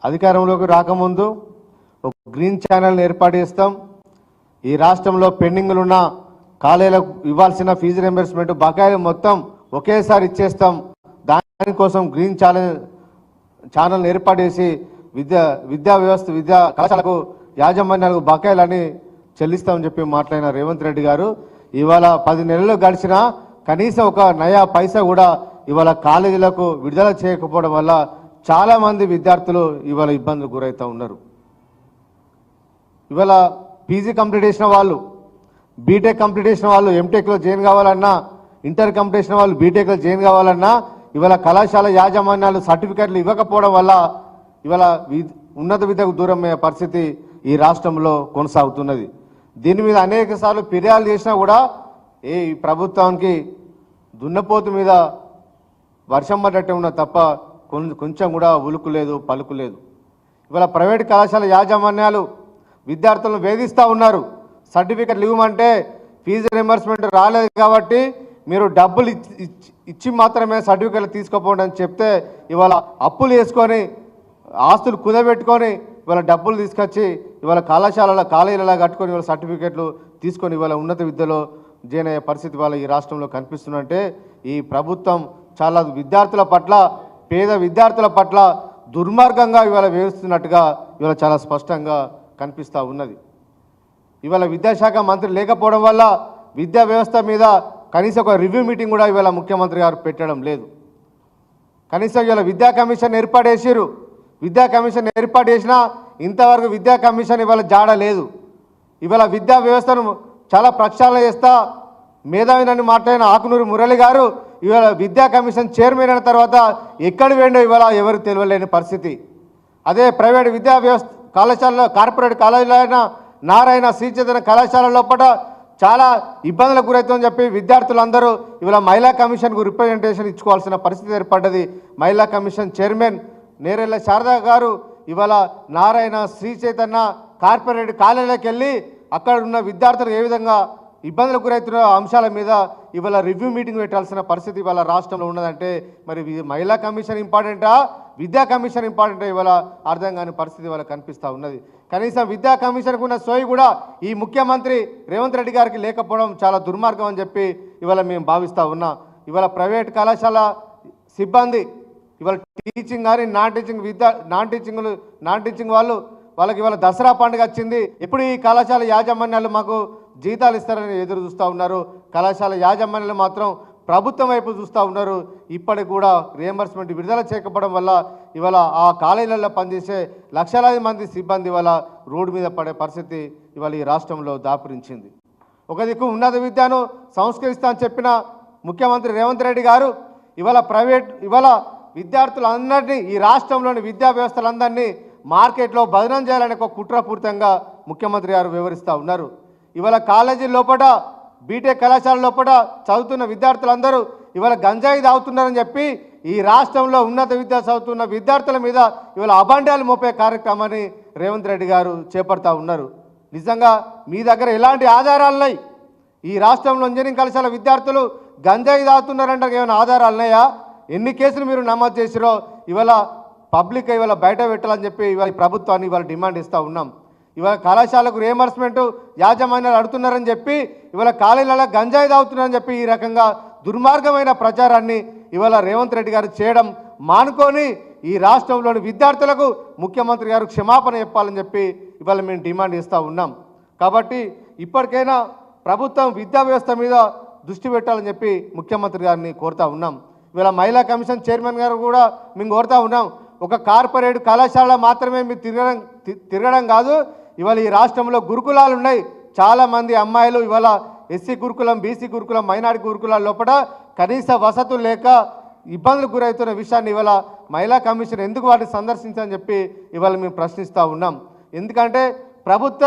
అధికారంలోకి రాకముందు ఒక గ్రీన్ ఛానల్ని ఏర్పాటు చేస్తాం. ఈ రాష్ట్రంలో పెండింగ్లు ఉన్న కాలేజీలకు ఇవ్వాల్సిన ఫీజు రింబర్స్మెంట్ బకాయిలు మొత్తం ఒకేసారి ఇచ్చేస్తాం. దానికోసం గ్రీన్ ఛానల్ని ఏర్పాటు చేసి విద్యా కళాశాలకు యాజమాన్యాలకు బకాయిలని చెల్లిస్తామని చెప్పి మాట్లాడిన రేవంత్ రెడ్డి గారు ఇవాళ 10 నెలలు గడిచినా కనీసం ఒక నయా పైసా కూడా ఇవాళ కాలేజీలకు విడుదల చేయకపోవడం వల్ల చాలా మంది విద్యార్థులు ఇవాళ ఇబ్బందులు గురవుతూ ఉన్నారు. ఇవాళ పీజీ కంప్లీట్ చేసిన వాళ్ళు, బీటెక్ కంప్లీట్ చేసిన వాళ్ళు ఎంటెక్లో జాయిన్ కావాలన్నా, ఇంటర్ కంప్లీట్ చేసిన వాళ్ళు బీటెక్లో జాయిన్ కావాలన్నా ఇవాళ కళాశాల యాజమాన్యాలు సర్టిఫికెట్లు ఇవ్వకపోవడం వల్ల ఇవాళ ఉన్నత విద్యకు దూరమయ్యే పరిస్థితి ఈ రాష్ట్రంలో కొనసాగుతున్నది. దీని మీద అనేక సార్లు ఫిర్యాదు చేసినా కూడా ఈ ప్రభుత్వానికి దున్నపోతు మీద వర్షం పడ్డట్టే ఉన్న తప్ప కొంచెం కూడా ఉలుకు లేదు, పలుకు లేదు. ఇవాళ ప్రైవేట్ కళాశాల యాజమాన్యాలు విద్యార్థులను వేధిస్తూ ఉన్నారు. సర్టిఫికెట్లు ఇవ్వమంటే ఫీజు రింబర్స్మెంట్ రాలేదు కాబట్టి మీరు డబ్బులు ఇచ్చి మాత్రమే సర్టిఫికెట్లు తీసుకోపోండి అని చెప్తే ఇవాళ అప్పులు వేసుకొని ఆస్తులు కుదబెట్టుకొని ఇవాళ డబ్బులు తీసుకొచ్చి ఇవాళ కాలేజీలలో కట్టుకొని ఇవాళ సర్టిఫికెట్లు తీసుకొని ఇవాళ ఉన్నత విద్యలో జాయిన్ అయ్యే పరిస్థితి వాళ్ళ ఈ రాష్ట్రంలో కనిపిస్తుందంటే ఈ ప్రభుత్వం చాలా విద్యార్థుల పట్ల, పేద విద్యార్థుల పట్ల దుర్మార్గంగా ఇవాళ వేస్తున్నట్టుగా ఇవాళ చాలా స్పష్టంగా కనిపిస్తూ ఉన్నది. ఇవాళ విద్యాశాఖ మంత్రి లేకపోవడం వల్ల విద్యా వ్యవస్థ మీద కనీసం ఒక రివ్యూ మీటింగ్ కూడా ఇవాళ ముఖ్యమంత్రి గారు పెట్టడం లేదు. కనీసం ఇవాళ విద్యా కమిషన్ ఏర్పాటు చేసిరు. విద్యా కమిషన్ ఏర్పాటు చేసినా ఇంతవరకు విద్యా కమిషన్ ఇవాళ జాడ లేదు. ఇవాళ విద్యా వ్యవస్థను చాలా ప్రక్షాళన చేస్తా మేధావినని మాట్లాడిన ఆకునూరి మురళి గారు ఇవాళ విద్యా కమిషన్ చైర్మన్ అయిన తర్వాత ఎక్కడి వేండో ఇవాళ ఎవరు తెలియలేని పరిస్థితి. అదే ప్రైవేట్ విద్యా వ్యవస్థ కళాశాలలో, కార్పొరేట్ కాలేజీలో అయినా, నారాయణ శ్రీచైతన్య కళాశాల లోపల చాలా ఇబ్బందులకు గురవుతుందని చెప్పి విద్యార్థులందరూ ఇవాళ మహిళా కమిషన్కు రిప్రజెంటేషన్ ఇచ్చుకోవాల్సిన పరిస్థితి ఏర్పడ్డది. మహిళా కమిషన్ చైర్మన్ నేరెళ్ళ శారదా గారు ఇవాళ నారాయణ శ్రీచైతన్య కార్పొరేట్ కాలేజీలోకి వెళ్ళి అక్కడ ఉన్న విద్యార్థులకు ఏ విధంగా ఇబ్బందులకు గురవుతున్న అంశాల మీద ఇవాళ రివ్యూ మీటింగ్ పెట్టాల్సిన పరిస్థితి ఇవాళ రాష్ట్రంలో ఉన్నదంటే మరి మహిళా కమిషన్ ఇంపార్టెంటా, విద్యా కమిషన్ ఇంపార్టెంటా ఇవాళ అర్థం కాని పరిస్థితి ఇవాళ కనిపిస్తూ ఉన్నది. కనీసం విద్యా కమిషన్కు ఉన్న సోయి కూడా ఈ ముఖ్యమంత్రి రేవంత్ రెడ్డి గారికి లేకపోవడం చాలా దుర్మార్గం అని చెప్పి ఇవాళ మేము భావిస్తూ ఉన్నాం. ఇవాళ ప్రైవేట్ కళాశాల సిబ్బంది ఇవాళ టీచింగ్ కానీ నాన్ టీచింగ్ వాళ్ళకి ఇవాళ దసరా పండుగ వచ్చింది. ఎప్పుడు ఈ కళాశాల యాజమాన్యాలు మాకు జీతాలు ఇస్తారని ఎదురు చూస్తూ ఉన్నారు. కళాశాల యాజమాన్యాలు మాత్రం ప్రభుత్వం వైపు చూస్తూ ఉన్నారు. ఇప్పటికి కూడా రియంబర్స్మెంట్ విడుదల చేయకపోవడం వల్ల ఇవాళ ఆ కాలేజీలలో పనిచేసే లక్షలాది మంది సిబ్బంది ఇవాళ రోడ్డు మీద పడే పరిస్థితి ఇవాళ ఈ రాష్ట్రంలో దాపురించింది. ఒక దిక్కు ఉన్నత విద్యను సంస్కరిస్తా అని చెప్పిన ముఖ్యమంత్రి రేవంత్ రెడ్డి గారు ఇవాళ విద్యార్థులందరినీ, ఈ రాష్ట్రంలోని విద్యా వ్యవస్థలందరినీ మార్కెట్లో బదనం చేయాలని ఒక కుట్రపూరితంగా ముఖ్యమంత్రి గారు వివరిస్తూ ఉన్నారు. ఇవాళ కాలేజీ లోపల, బీటెక్ కళాశాల లోపల చదువుతున్న విద్యార్థులందరూ ఇవాళ గంజాయి తాగుతున్నారని చెప్పి ఈ రాష్ట్రంలో ఉన్నత విద్య చదువుతున్న విద్యార్థుల మీద ఇవాళ అభాండాలు మోపే కార్యక్రమాన్ని రేవంత్ రెడ్డి గారు చేపడతా ఉన్నారు. నిజంగా మీ దగ్గర ఎలాంటి ఆధారాలున్నాయి? ఈ రాష్ట్రంలో ఇంజనీరింగ్ కళాశాల విద్యార్థులు గంజాయి తాగుతున్నారంటే ఏమైనా ఆధారాలు ఉన్నాయా? ఎన్ని కేసులు మీరు నమోదు చేసిరో ఇవాళ పబ్లిక్ ఇవాళ బయట పెట్టాలని చెప్పి ఇవాళ ప్రభుత్వాన్ని ఇవాళ డిమాండ్ ఇస్తూ ఉన్నాం. ఇవాళ కళాశాలకు రియంబర్స్మెంట్ యాజమాన్యాలు అడుగుతున్నారని చెప్పి ఇవాళ కాలేజీలలో గంజాయి తాగుతున్నారని చెప్పి ఈ రకంగా దుర్మార్గమైన ప్రచారాన్ని ఇవాళ రేవంత్ రెడ్డి గారు చేయడం మానుకొని ఈ రాష్ట్రంలోని విద్యార్థులకు ముఖ్యమంత్రి గారు క్షమాపణ చెప్పాలని చెప్పి ఇవాళ మేము డిమాండ్ ఇస్తూ ఉన్నాం. కాబట్టి ఇప్పటికైనా ప్రభుత్వం విద్యా వ్యవస్థ మీద దృష్టి పెట్టాలని చెప్పి ముఖ్యమంత్రి గారిని కోరుతూ ఉన్నాం. ఇవాళ మహిళా కమిషన్ చైర్మన్ గారు కూడా మేము కోరుతూ ఉన్నాం. ఒక కార్పొరేట్ కళాశాల మాత్రమే మీరు తిరగడం కాదు, ఇవాళ ఈ రాష్ట్రంలో గురుకులాలు ఉన్నాయి. చాలామంది అమ్మాయిలు ఇవాళ ఎస్సీ గురుకులం, బీసీ గురుకులం, మైనారిటీ గురుకులాల లోపల కనీస వసతులు లేక ఇబ్బందులు గురవుతున్న విషయాన్ని ఇవాళ మహిళా కమిషన్ ఎందుకు వాటిని సందర్శించని చెప్పి ఇవాళ మేము ప్రశ్నిస్తూ ఉన్నాం. ఎందుకంటే ప్రభుత్వ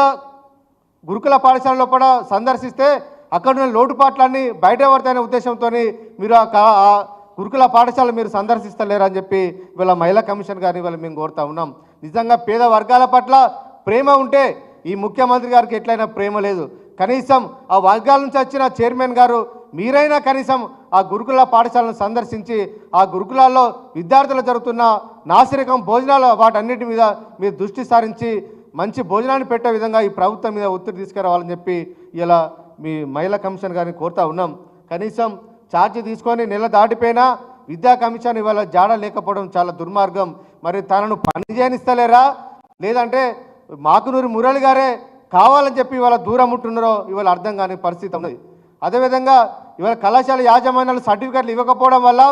గురుకుల పాఠశాల లోపల సందర్శిస్తే అక్కడున్న లోటుపాట్లన్నీ బయటపడతాయనే ఉద్దేశంతో మీరు ఆ గురుకుల పాఠశాల మీరు సందర్శిస్తలేరని చెప్పి ఇవాళ మహిళా కమిషన్ గారిని ఇవాళ మేము కోరుతా ఉన్నాం. నిజంగా పేద వర్గాల పట్ల ప్రేమ ఉంటే ఈ ముఖ్యమంత్రి గారికి ఎట్లయినా ప్రేమ లేదు. కనీసం ఆ వర్గాల నుంచి వచ్చిన చైర్మన్ గారు మీరైనా కనీసం ఆ గురుకుల పాఠశాలను సందర్శించి ఆ గురుకులాల్లో విద్యార్థులు జరుగుతున్న నాసిరకం భోజనాలు వాటన్నిటి మీద మీరు దృష్టి సారించి మంచి భోజనాన్ని పెట్టే విధంగా ఈ ప్రభుత్వం మీద ఒత్తిడి తీసుకురావాలని చెప్పి ఇలా మీ మహిళా కమిషన్ గారిని కోరుతా ఉన్నాం. కనీసం ఛార్జీ తీసుకొని నెల దాటిపోయినా విద్యా కమిషన్ ఇవాళ జాడ లేకపోవడం చాలా దుర్మార్గం. మరి తనను పని చేయనిస్తలేరా లేదంటే మాకునూరి మురళి గారే కావాలని చెప్పి ఇవాళ దూరం ఉంటున్నారో ఇవాళ అర్థం కాని పరిస్థితి ఉన్నది. అదేవిధంగా ఇవాళ కళాశాల యాజమాన్యాలు సర్టిఫికెట్లు ఇవ్వకపోవడం వల్ల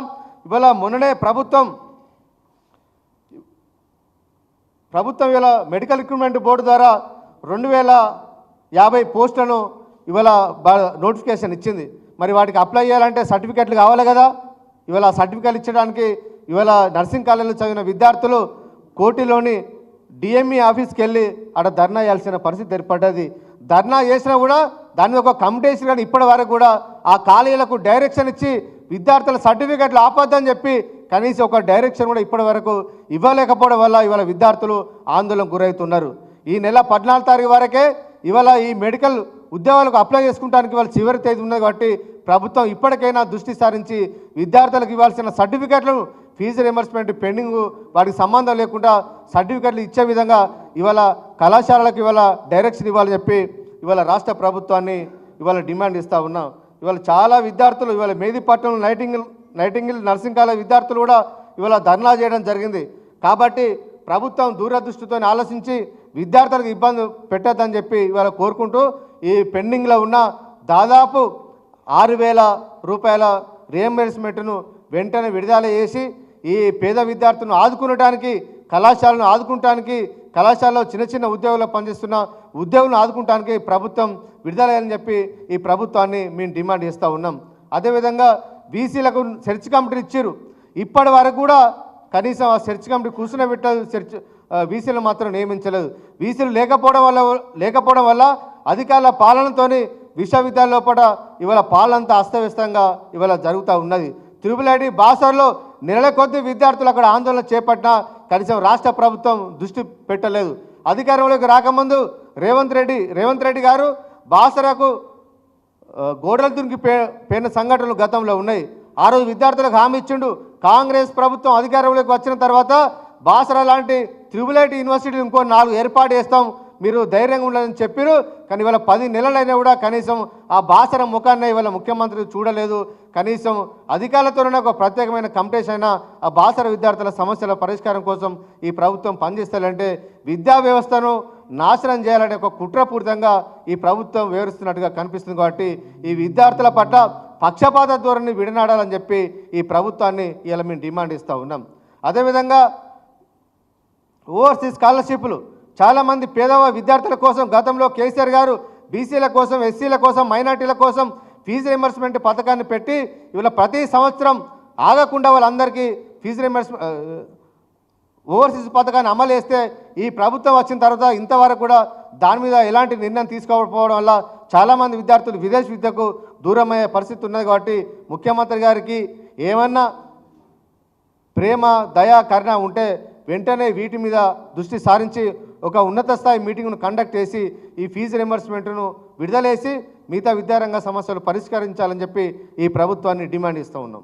ఇవాళ మొన్ననే ప్రభుత్వం ఇవాళ మెడికల్ రిక్రూట్మెంట్ బోర్డు ద్వారా 2050 పోస్టులను ఇవాళ నోటిఫికేషన్ ఇచ్చింది. మరి వాటికి అప్లై చేయాలంటే సర్టిఫికెట్లు కావాలి కదా. ఇవాళ సర్టిఫికెట్లు ఇచ్చడానికి ఇవాళ నర్సింగ్ కాలేజీలో చదివిన విద్యార్థులు కోటిలోని డిఎంఈ ఆఫీస్కి వెళ్ళి అక్కడ ధర్నా చేయాల్సిన పరిస్థితి ఏర్పడ్డది. ధర్నా చేసినా కూడా దాని ఒక కమిటీ వేసి కానీ ఇప్పటి వరకు కూడా ఆ కాలేజీలకు డైరెక్షన్ ఇచ్చి విద్యార్థుల సర్టిఫికెట్లు ఆపొద్దని చెప్పి కనీసం ఒక డైరెక్షన్ కూడా ఇప్పటి వరకు ఇవ్వలేకపోవడం వల్ల ఇవాళ విద్యార్థులు ఆందోళనకు గురవుతున్నారు. ఈ నెల 14 తారీఖు వరకే ఇవాళ ఈ మెడికల్ ఉద్యోగాలకు అప్లై చేసుకుంటానికి ఇవాళ చివరి తేదీ ఉన్నది కాబట్టి ప్రభుత్వం ఇప్పటికైనా దృష్టి సారించి విద్యార్థులకు ఇవ్వాల్సిన సర్టిఫికెట్లను ఫీజు రియంబర్స్మెంట్ పెండింగ్ వాటికి సంబంధం లేకుండా సర్టిఫికెట్లు ఇచ్చే విధంగా ఇవాళ కళాశాలలకు ఇవాళ డైరెక్షన్ ఇవ్వాలని చెప్పి ఇవాళ రాష్ట్ర ప్రభుత్వాన్ని ఇవాళ డిమాండ్ ఇస్తూ ఉన్నాం. ఇవాళ చాలా విద్యార్థులు ఇవాళ మేదీపట్నం నైటింగిల్ నర్సింగ్ కాలేజ్ విద్యార్థులు కూడా ఇవాళ ధర్నా చేయడం జరిగింది. కాబట్టి ప్రభుత్వం దూరదృష్టితో ఆలోచించి విద్యార్థులకు ఇబ్బంది పెట్టద్దని చెప్పి ఇవాళ కోరుకుంటూ ఈ పెండింగ్లో ఉన్న దాదాపు 6,000 రూపాయల రియంబర్స్మెంట్ను వెంటనే విడుదల చేసి ఈ పేద విద్యార్థులను ఆదుకునడానికి కళాశాలను ఆదుకుంటానికి కళాశాలలో చిన్న చిన్న ఉద్యోగులు పనిచేస్తున్న ఉద్యోగులను ఆదుకుంటానికి ప్రభుత్వం విడుదలని చెప్పి ఈ ప్రభుత్వాన్ని మేము డిమాండ్ చేస్తూ ఉన్నాం. అదేవిధంగా బీసీలకు సెర్చ్ కమిటీ ఇచ్చారు. ఇప్పటి వరకు కూడా కనీసం ఆ సెర్చ్ కమిటీ కూర్చుని బీసీలు మాత్రం నియమించలేదు. బీసీలు లేకపోవడం వల్ల అధికారుల పాలనతోని విశ్వవిద్యాలయం లోపల ఇవాళ పాలనంతా అస్తవ్యస్తంగా ఇవాళ జరుగుతూ ఉన్నది. తిరుమలడి బాసర్లో నెలల కొద్ది విద్యార్థులు అక్కడ ఆందోళన చేపట్టినా కనీసం రాష్ట్ర ప్రభుత్వం దృష్టి పెట్టలేదు. అధికారంలోకి రాకముందు రేవంత్ రెడ్డి గారు బాసరకు గోడలు దునికి పోయిన సంఘటనలు గతంలో ఉన్నాయి. ఆ రోజు విద్యార్థులకు హామీ ఇచ్చిండు. కాంగ్రెస్ ప్రభుత్వం అధికారంలోకి వచ్చిన తర్వాత బాసర లాంటి త్రిబుల్ యూనివర్సిటీ ఇంకో 4 ఏర్పాటు చేస్తాం, మీరు ధైర్యంగా ఉండాలని చెప్పారు. కానీ ఇవాళ 10 నెలలైనా కూడా కనీసం ఆ బాసర ముఖాన్ని ఇవాళ ముఖ్యమంత్రి చూడలేదు. కనీసం అధికారులతోనే ఒక ప్రత్యేకమైన కమిటీస్ అయినా ఆ బాసర విద్యార్థుల సమస్యల పరిష్కారం కోసం ఈ ప్రభుత్వం పనిచేస్తారంటే విద్యా వ్యవస్థను నాశనం చేయాలనే ఒక కుట్రపూరితంగా ఈ ప్రభుత్వం వివరిస్తున్నట్టుగా కనిపిస్తుంది. కాబట్టి ఈ విద్యార్థుల పట్ల పక్షపాత ధోరణి విడనాడాలని చెప్పి ఈ ప్రభుత్వాన్ని ఇలా మేము డిమాండ్ ఇస్తూ ఉన్నాం. అదేవిధంగా ఓవర్సీస్ స్కాలర్షిప్లు చాలామంది పేదవ విద్యార్థుల కోసం గతంలో కేసీఆర్ గారు బీసీల కోసం, ఎస్సీల కోసం, మైనార్టీల కోసం ఫీజు రియంబర్స్మెంట్ పథకాన్ని పెట్టి ఇవాళ ప్రతి సంవత్సరం ఆగకుండా వాళ్ళందరికీ ఫీజు రియంబర్స్మెంట్ ఓవర్సీస్ పథకాన్ని అమలు చేస్తే ఈ ప్రభుత్వం వచ్చిన తర్వాత ఇంతవరకు కూడా దాని మీద ఎలాంటి నిర్ణయం తీసుకోకపోవడం వల్ల చాలామంది విద్యార్థులు విదేశీ విద్యకు దూరమయ్యే పరిస్థితి ఉన్నది. కాబట్టి ముఖ్యమంత్రి గారికి ఏమన్నా ప్రేమ, దయ, కరుణ ఉంటే వెంటనే వీటి మీద దృష్టి సారించి ఒక ఉన్నత స్థాయి మీటింగ్ను కండక్ట్ చేసి ఈ ఫీజు రియంబర్స్మెంట్ను విడుదలేసి మిగతా విద్యారంగ సమస్యలు పరిష్కరించాలని చెప్పి ఈ ప్రభుత్వాన్ని డిమాండ్ ఇస్తూ ఉన్నాం.